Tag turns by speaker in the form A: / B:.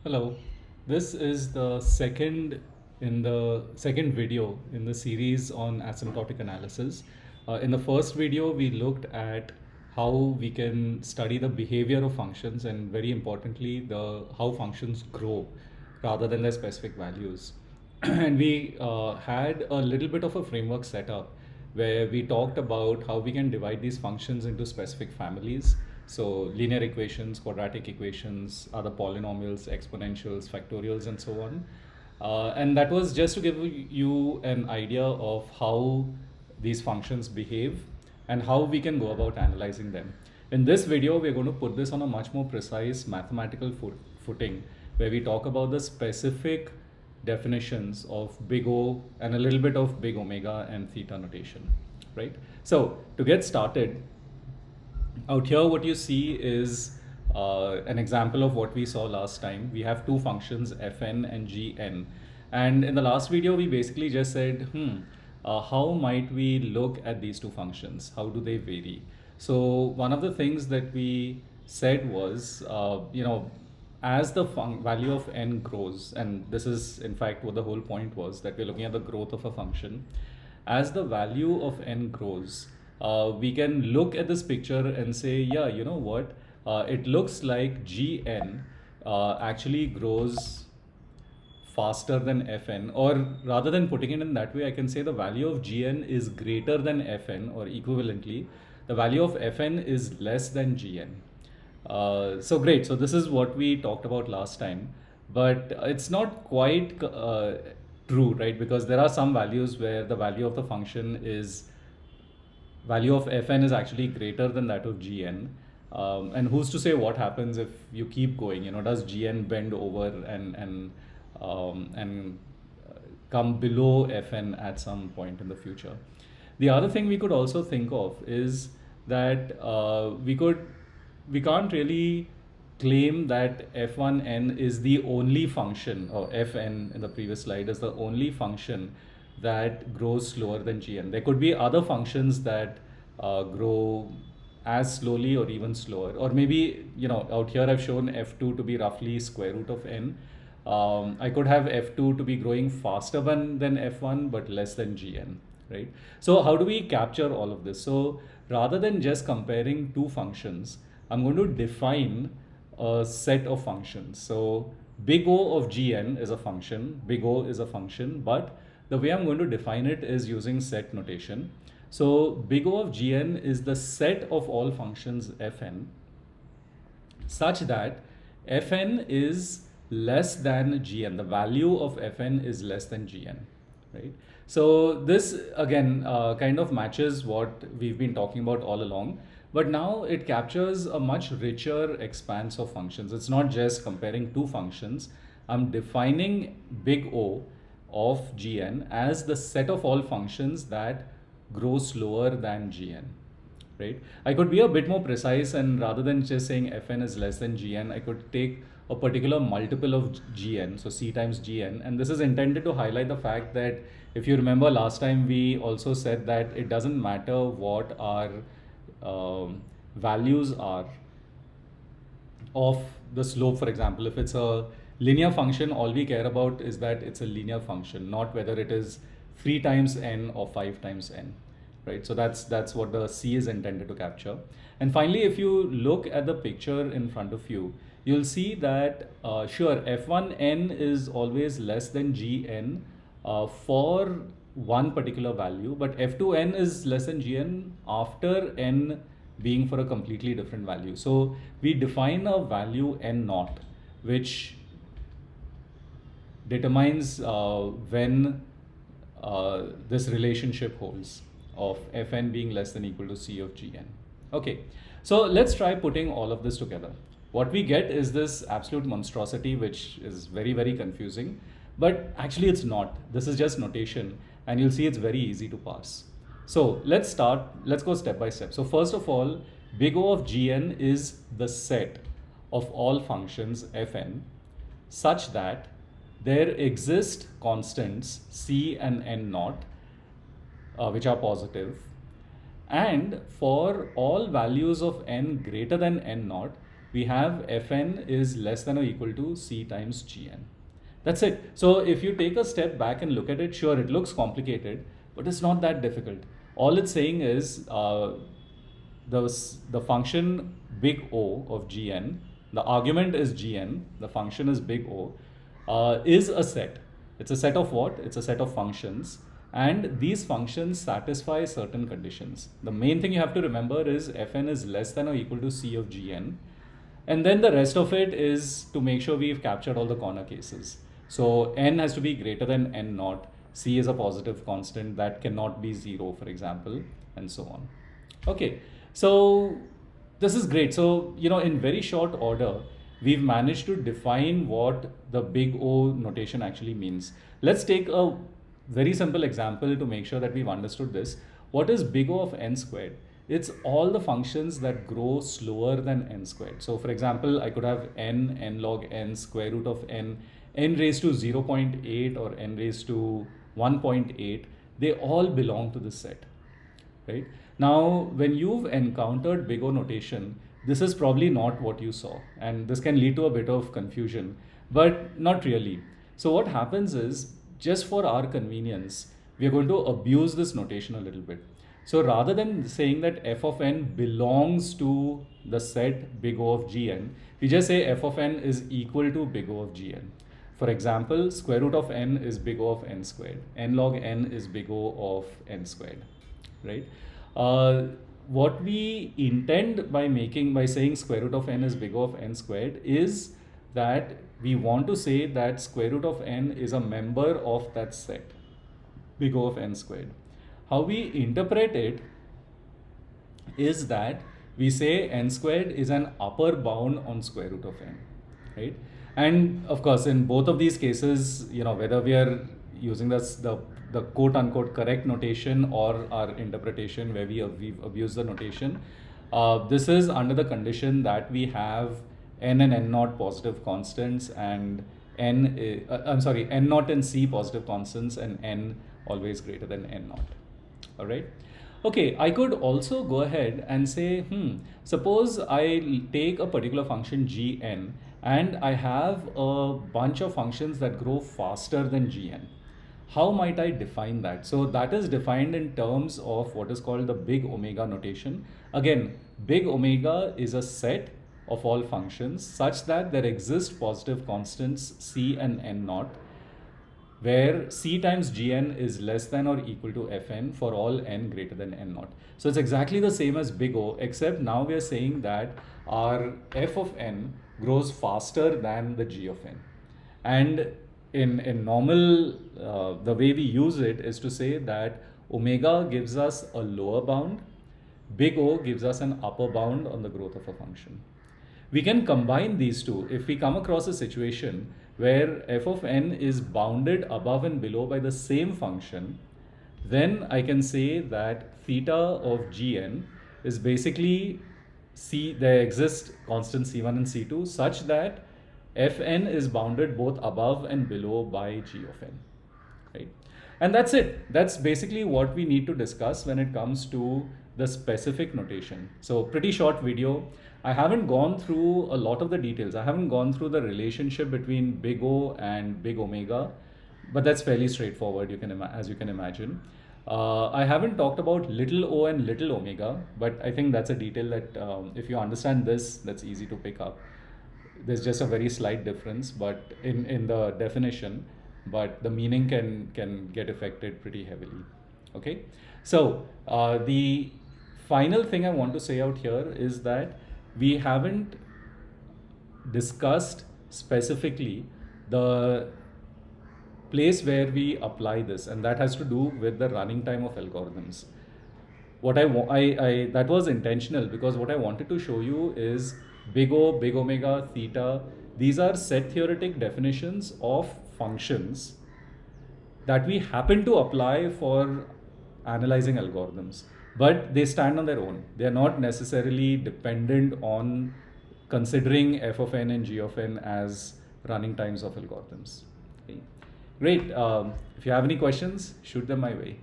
A: Hello, this is the second video in the series on asymptotic analysis. In the first video, we looked at how we can study the behavior of functions and very importantly, the how functions grow rather than their specific values. And we had a little bit of a framework set up where we talked about how we can divide these functions into specific families. So linear equations, quadratic equations, other polynomials, exponentials, factorials, and so on. And that was just to give you an idea of how these functions behave and how we can go about analyzing them. In this video, we're going to put this on a much more precise mathematical footing where we talk about the specific definitions of big O and a little bit of big omega and theta notation, right? So to get started, out here what you see is an example of what we saw last time. We have two functions fn and gn, and in the last video we basically just said how might we look at these two functions, how do they vary. So one of the things that we said was as the value of n grows, and this is in fact what the whole point was, that we're looking at the growth of a function. As the value of n grows, we can look at this picture and say, yeah, you know what, it looks like gn actually grows faster than fn, or rather than putting it in that way, I can say the value of gn is greater than fn, or equivalently, the value of fn is less than gn. So great. So this is what we talked about last time, but it's not quite true, right? Because there are some values where the value of the function is value of fn is actually greater than that of gn. And who's to say what happens if you keep going? Does gn bend over and come below fn at some point in the future? The other thing we could also think of is that we can't really claim that f1n is the only function, or fn in the previous slide is the only function that grows slower than gn. There could be other functions that grow as slowly or even slower, or maybe out here I've shown f2 to be roughly square root of n. I could have f2 to be growing faster than f1 but less than gn, right? So how do we capture all of this? So rather than just comparing two functions, I'm going to define a set of functions. So big O of gn is a function, big O is a function, but the way I'm going to define it is using set notation. So big O of gn is the set of all functions fn such that fn is less than gn. The value of fn is less than gn, right? So this again kind of matches what we've been talking about all along, but now it captures a much richer expanse of functions. It's not just comparing two functions. I'm defining big O of gn as the set of all functions that grow slower than gn, right? I could be a bit more precise, and rather than just saying fn is less than gn, I could take a particular multiple of gn, so c times gn, and this is intended to highlight the fact that if you remember last time we also said that it doesn't matter what our values are of the slope. For example, if it's a linear function, all we care about is that it's a linear function, not whether it is 3 times n or 5 times n, right? So that's what the C is intended to capture. And finally, if you look at the picture in front of you, you'll see that sure, f1n is always less than gn for one particular value, but f2n is less than gn after n being for a completely different value. So we define a value n naught, which determines when this relationship holds of fn being less than equal to c of gn. Okay, so let's try putting all of this together. What we get is this absolute monstrosity, which is very, very confusing, but actually it's not. This is just notation, and you'll see it's very easy to parse. So let's go step by step. So first of all, big O of gn is the set of all functions fn such that there exist constants c and n naught which are positive, and for all values of n greater than n naught, we have Fn is less than or equal to C times Gn. That's it. So if you take a step back and look at it, sure, it looks complicated, but it's not that difficult. All it's saying is the function big O of Gn, the argument is Gn, the function is big O, is a set. It's a set of what? It's a set of functions. And these functions satisfy certain conditions. The main thing you have to remember is Fn is less than or equal to C of Gn. And then the rest of it is to make sure we've captured all the corner cases. So n has to be greater than n naught. C is a positive constant that cannot be 0, for example, and so on. Okay, so this is great. So, in very short order, we've managed to define what the big O notation actually means. Let's take a very simple example to make sure that we've understood this. What is big O of n squared? It's all the functions that grow slower than n squared. So for example, I could have n log n, square root of n raised to 0.8 or n raised to 1.8. They all belong to this set, right? Now, when you've encountered big O notation, this is probably not what you saw, and this can lead to a bit of confusion, but not really. So what happens is, just for our convenience, we are going to abuse this notation a little bit. So rather than saying that f of n belongs to the set big O of Gn, we just say f of n is equal to big O of Gn. For example, square root of n is big O of n squared. N log n is big O of n squared, right? What we intend by saying square root of n is big O of n squared is that we want to say that square root of n is a member of that set, big O of n squared. How we interpret it is that we say n squared is an upper bound on square root of n, right? And of course, in both of these cases, whether we are using the quote unquote correct notation or our interpretation where we've abused the notation, this is under the condition that we have n and n naught positive constants and n naught and c positive constants and n always greater than n naught. All right. Okay, I could also go ahead and say, suppose I take a particular function gn and I have a bunch of functions that grow faster than gn. How might I define that? So that is defined in terms of what is called the big omega notation. Again, big omega is a set of all functions such that there exist positive constants c and n naught, where c times gn is less than or equal to fn for all n greater than n naught. So it's exactly the same as big O, except now we are saying that our f of n grows faster than the g of n. And in normal, the way we use it is to say that omega gives us a lower bound, big O gives us an upper bound on the growth of a function. We can combine these two. If we come across a situation where f of n is bounded above and below by the same function, then I can say that theta of gn is basically there exist constants c1 and c2 such that fn is bounded both above and below by g of n, right? And that's it. That's basically what we need to discuss when it comes to the specific notation. So pretty short video. I haven't gone through a lot of the details. I haven't gone through the relationship between big O and big omega, but that's fairly straightforward, as you can imagine. I haven't talked about little o and little omega, but I think that's a detail that if you understand this, that's easy to pick up. There's just a very slight difference, but in the definition, but the meaning can get affected pretty heavily. Okay, so the final thing I want to say out here is that we haven't discussed specifically the place where we apply this, and that has to do with the running time of algorithms. What that was intentional, because what I wanted to show you is big O, big omega, theta. These are set theoretic definitions of functions that we happen to apply for analyzing algorithms, but they stand on their own. They are not necessarily dependent on considering f of n and g of n as running times of algorithms. Okay. Great. If you have any questions, shoot them my way.